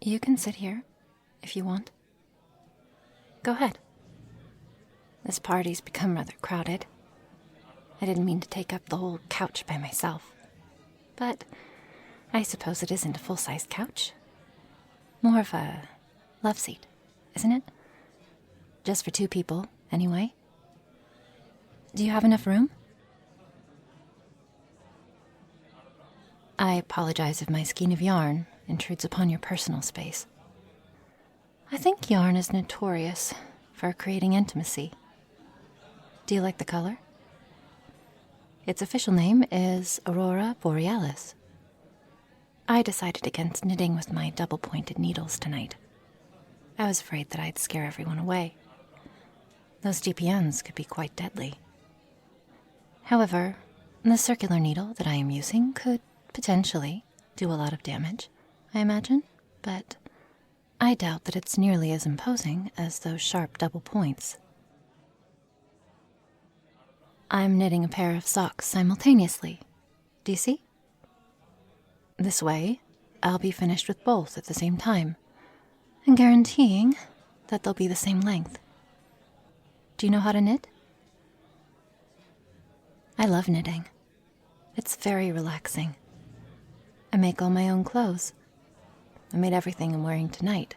You can sit here, if you want. Go ahead. This party's become rather crowded. I didn't mean to take up the whole couch by myself. But I suppose it isn't a full-size couch. More of a love seat, isn't it? Just for 2 people, anyway. Do you have enough room? I apologize if my skein of yarn intrudes upon your personal space. I think yarn is notorious for creating intimacy. Do you like the color? Its official name is Aurora Borealis. I decided against knitting with my double-pointed needles tonight. I was afraid that I'd scare everyone away. Those GPNs could be quite deadly. However, the circular needle that I am using could potentially do a lot of damage, I imagine, but I doubt that it's nearly as imposing as those sharp double points. I'm knitting a pair of socks simultaneously. Do you see? This way, I'll be finished with both at the same time, and guaranteeing that they'll be the same length. Do you know how to knit? I love knitting. It's very relaxing. I make all my own clothes. I made everything I'm wearing tonight,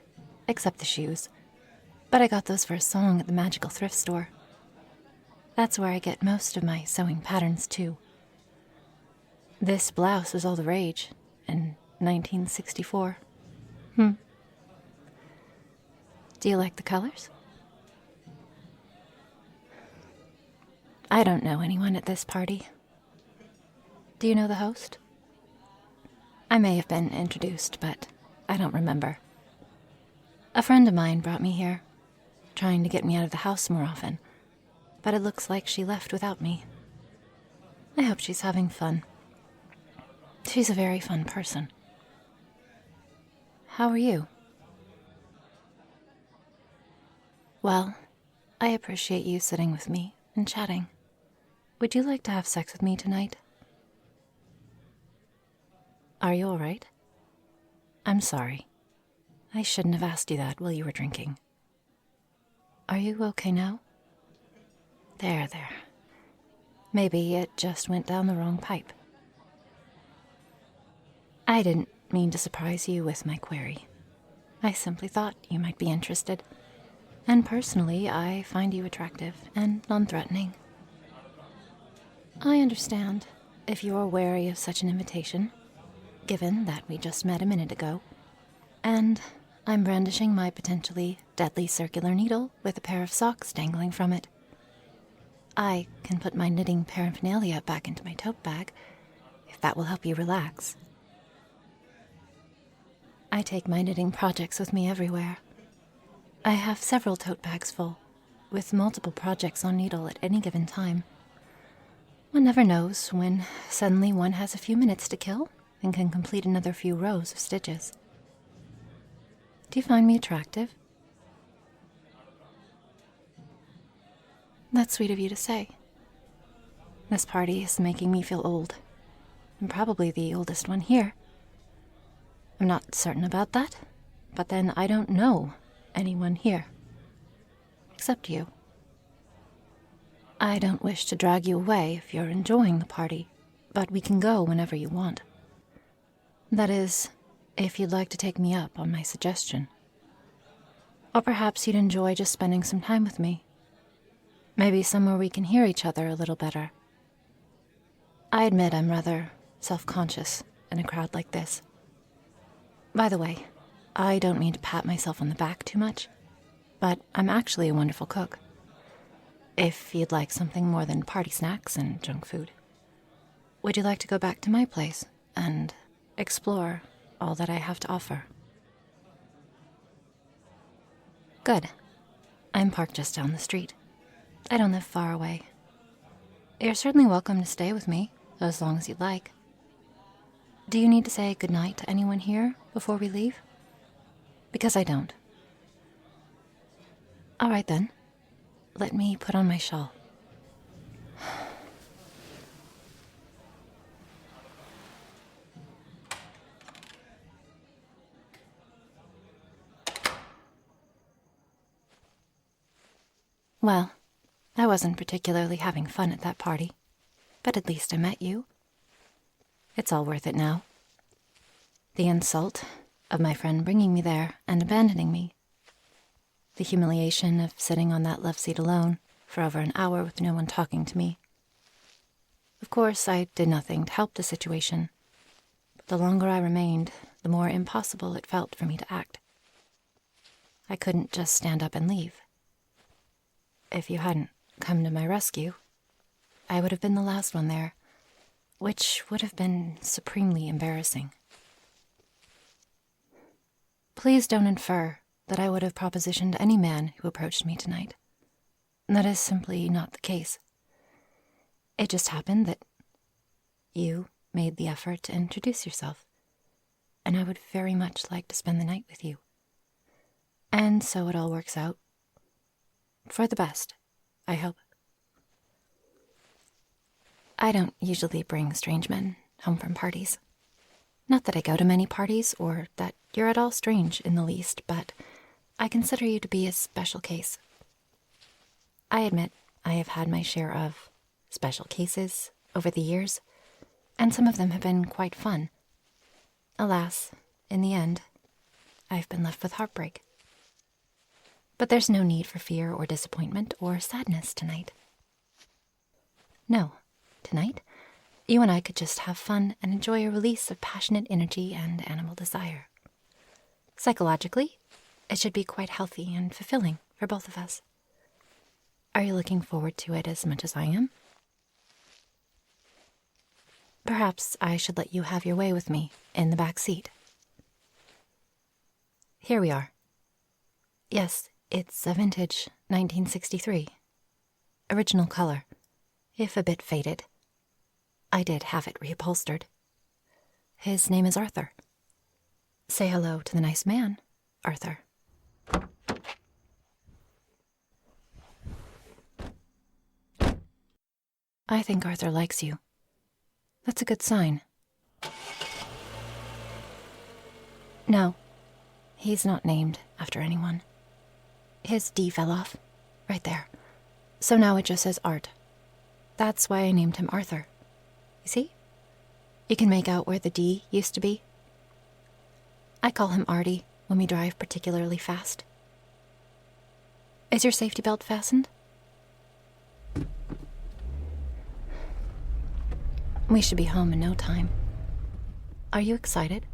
except the shoes. But I got those for a song at the magical thrift store. That's where I get most of my sewing patterns, too. This blouse was all the rage in 1964. Do you like the colors? I don't know anyone at this party. Do you know the host? I may have been introduced, but I don't remember. A friend of mine brought me here, trying to get me out of the house more often, but it looks like she left without me. I hope she's having fun. She's a very fun person. How are you? Well, I appreciate you sitting with me and chatting. Would you like to have sex with me tonight? Are you all right? I'm sorry. I shouldn't have asked you that while you were drinking. Are you okay now? There. Maybe it just went down the wrong pipe. I didn't mean to surprise you with my query. I simply thought you might be interested. And personally, I find you attractive and non-threatening. I understand if you're wary of such an invitation, given that we just met a minute ago, and I'm brandishing my potentially deadly circular needle with a pair of socks dangling from it. I can put my knitting paraphernalia back into my tote bag, if that will help you relax. I take my knitting projects with me everywhere. I have several tote bags full, with multiple projects on needle at any given time. One never knows when suddenly one has a few minutes to kill and can complete another few rows of stitches. Do you find me attractive? That's sweet of you to say. This party is making me feel old. I'm probably the oldest one here. I'm not certain about that, but then I don't know anyone here. Except you. I don't wish to drag you away if you're enjoying the party, but we can go whenever you want. That is, if you'd like to take me up on my suggestion. Or perhaps you'd enjoy just spending some time with me. Maybe somewhere we can hear each other a little better. I admit I'm rather self-conscious in a crowd like this. By the way, I don't mean to pat myself on the back too much, but I'm actually a wonderful cook. If you'd like something more than party snacks and junk food. Would you like to go back to my place and explore all that I have to offer? Good. I'm parked just down the street. I don't live far away. You're certainly welcome to stay with me, as long as you'd like. Do you need to say goodnight to anyone here before we leave? Because I don't. All right then. Let me put on my shawl. Well, I wasn't particularly having fun at that party, but at least I met you. It's all worth it now. The insult of my friend bringing me there and abandoning me. The humiliation of sitting on that love seat alone for over an hour with no one talking to me. Of course, I did nothing to help the situation, but the longer I remained, the more impossible it felt for me to act. I couldn't just stand up and leave. If you hadn't come to my rescue, I would have been the last one there, which would have been supremely embarrassing. Please don't infer that I would have propositioned any man who approached me tonight. That is simply not the case. It just happened that you made the effort to introduce yourself, and I would very much like to spend the night with you. And so it all works out. For the best, I hope. I don't usually bring strange men home from parties. Not that I go to many parties, or that you're at all strange in the least, but I consider you to be a special case. I admit I have had my share of special cases over the years, and some of them have been quite fun. Alas, in the end, I've been left with heartbreak. But there's no need for fear or disappointment or sadness tonight. No, tonight, you and I could just have fun and enjoy a release of passionate energy and animal desire. Psychologically, it should be quite healthy and fulfilling for both of us. Are you looking forward to it as much as I am? Perhaps I should let you have your way with me in the back seat. Here we are. Yes, it's a vintage 1963. Original color, if a bit faded. I did have it reupholstered. His name is Arthur. Say hello to the nice man, Arthur. I think Arthur likes you. That's a good sign. No, he's not named after anyone. His D fell off, right there. So now it just says Art. That's why I named him Arthur. You see? You can make out where the D used to be. I call him Artie when we drive particularly fast. Is your safety belt fastened? We should be home in no time. Are you excited?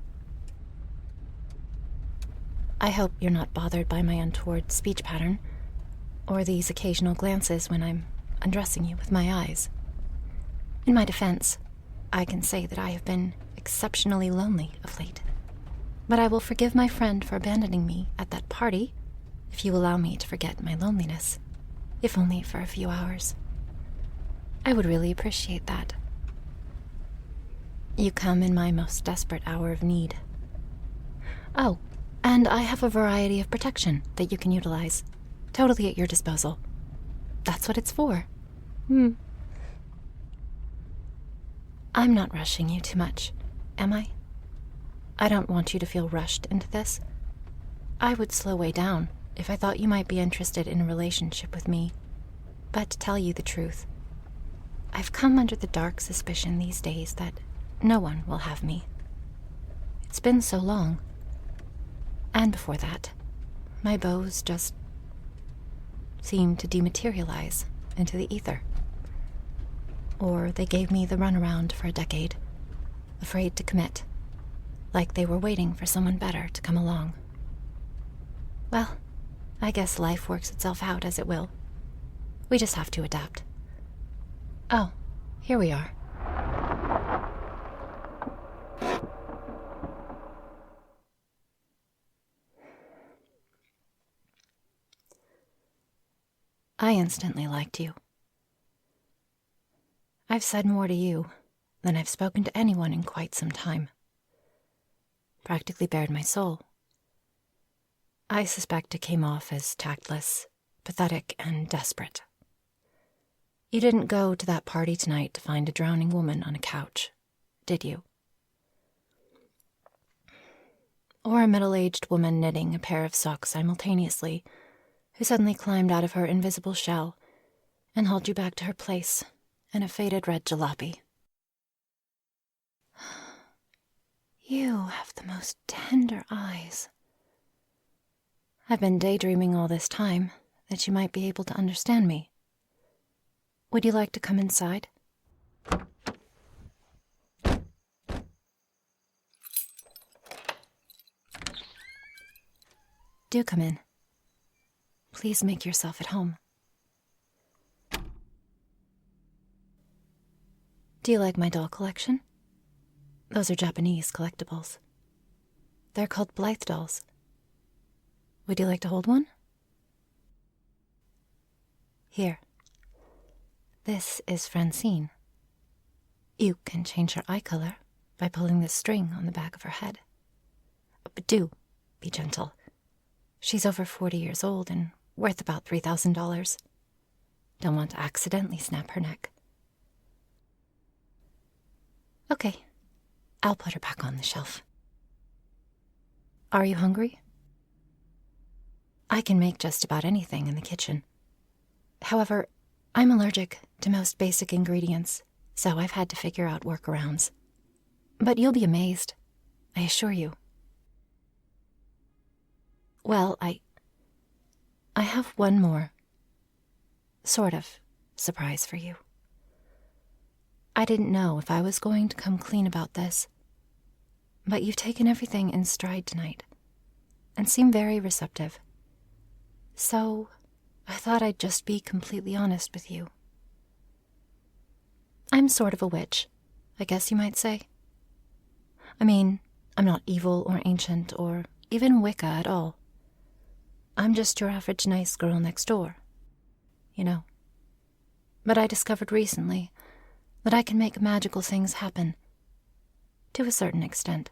I hope you're not bothered by my untoward speech pattern, or these occasional glances when I'm undressing you with my eyes. In my defense, I can say that I have been exceptionally lonely of late. But I will forgive my friend for abandoning me at that party if you allow me to forget my loneliness, if only for a few hours. I would really appreciate that. You come in my most desperate hour of need. Oh, and I have a variety of protection that you can utilize, totally at your disposal. That's what it's for. I'm not rushing you too much, am I? I don't want you to feel rushed into this. I would slow way down if I thought you might be interested in a relationship with me. But to tell you the truth, I've come under the dark suspicion these days that no one will have me. It's been so long. And before that, my bows just seemed to dematerialize into the ether. Or they gave me the runaround for a decade, afraid to commit, like they were waiting for someone better to come along. Well, I guess life works itself out as it will. We just have to adapt. Oh, here we are. I instantly liked you. I've said more to you than I've spoken to anyone in quite some time. Practically bared my soul. I suspect it came off as tactless, pathetic, and desperate. You didn't go to that party tonight to find a drowning woman on a couch, did you? Or a middle-aged woman knitting a pair of socks simultaneously, who suddenly climbed out of her invisible shell and hauled you back to her place in a faded red jalopy. You have the most tender eyes. I've been daydreaming all this time that you might be able to understand me. Would you like to come inside? Do come in. Please make yourself at home. Do you like my doll collection? Those are Japanese collectibles. They're called Blythe dolls. Would you like to hold one? Here. This is Francine. You can change her eye color by pulling this string on the back of her head. But do be gentle. She's over 40 years old and worth about $3,000. Don't want to accidentally snap her neck. Okay, I'll put her back on the shelf. Are you hungry? I can make just about anything in the kitchen. However, I'm allergic to most basic ingredients, so I've had to figure out workarounds. But you'll be amazed, I assure you. Well, I have one more, sort of, surprise for you. I didn't know if I was going to come clean about this, but you've taken everything in stride tonight, and seem very receptive. So, I thought I'd just be completely honest with you. I'm sort of a witch, I guess you might say. I mean, I'm not evil or ancient or even Wicca at all. I'm just your average nice girl next door, you know. But I discovered recently that I can make magical things happen, to a certain extent.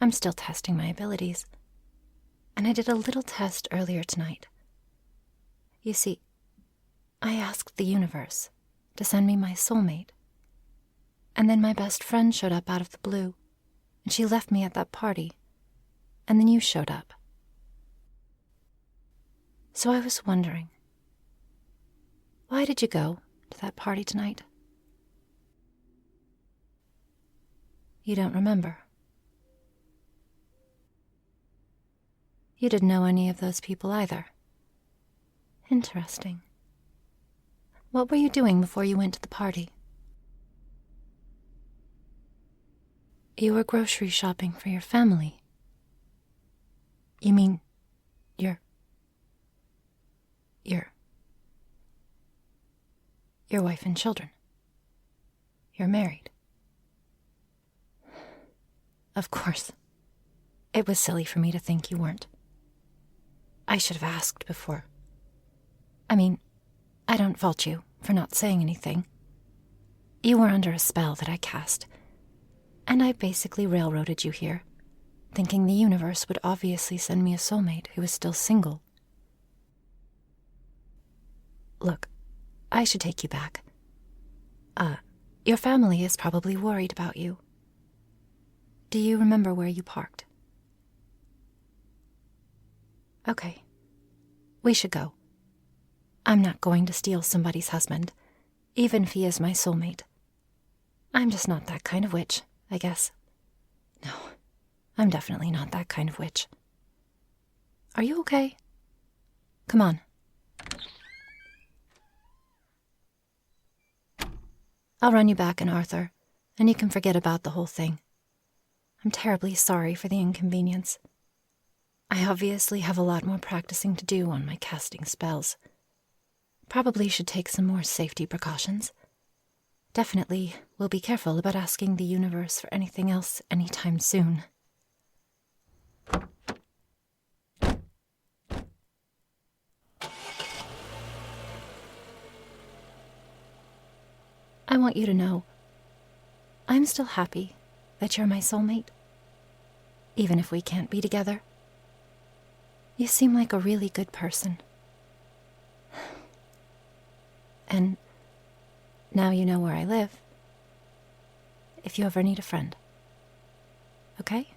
I'm still testing my abilities, and I did a little test earlier tonight. You see, I asked the universe to send me my soulmate, and then my best friend showed up out of the blue, and she left me at that party, and then you showed up. So I was wondering, why did you go to that party tonight? You don't remember? You didn't know any of those people either. Interesting. What were you doing before you went to the party? You were grocery shopping for your family. You mean your wife and children. You're married. Of course. It was silly for me to think you weren't. I should have asked before. I mean, I don't fault you for not saying anything. You were under a spell that I cast, and I basically railroaded you here, thinking the universe would obviously send me a soulmate who was still single. Look, I should take you back. Your family is probably worried about you. Do you remember where you parked? Okay. We should go. I'm not going to steal somebody's husband, even if he is my soulmate. I'm just not that kind of witch, I guess. No, I'm definitely not that kind of witch. Are you okay? Come on. I'll run you back in Arthur, and you can forget about the whole thing. I'm terribly sorry for the inconvenience. I obviously have a lot more practicing to do on my casting spells. Probably should take some more safety precautions. Definitely will be careful about asking the universe for anything else anytime soon. I want you to know, I'm still happy that you're my soulmate, even if we can't be together. You seem like a really good person. And now you know where I live, if you ever need a friend. Okay?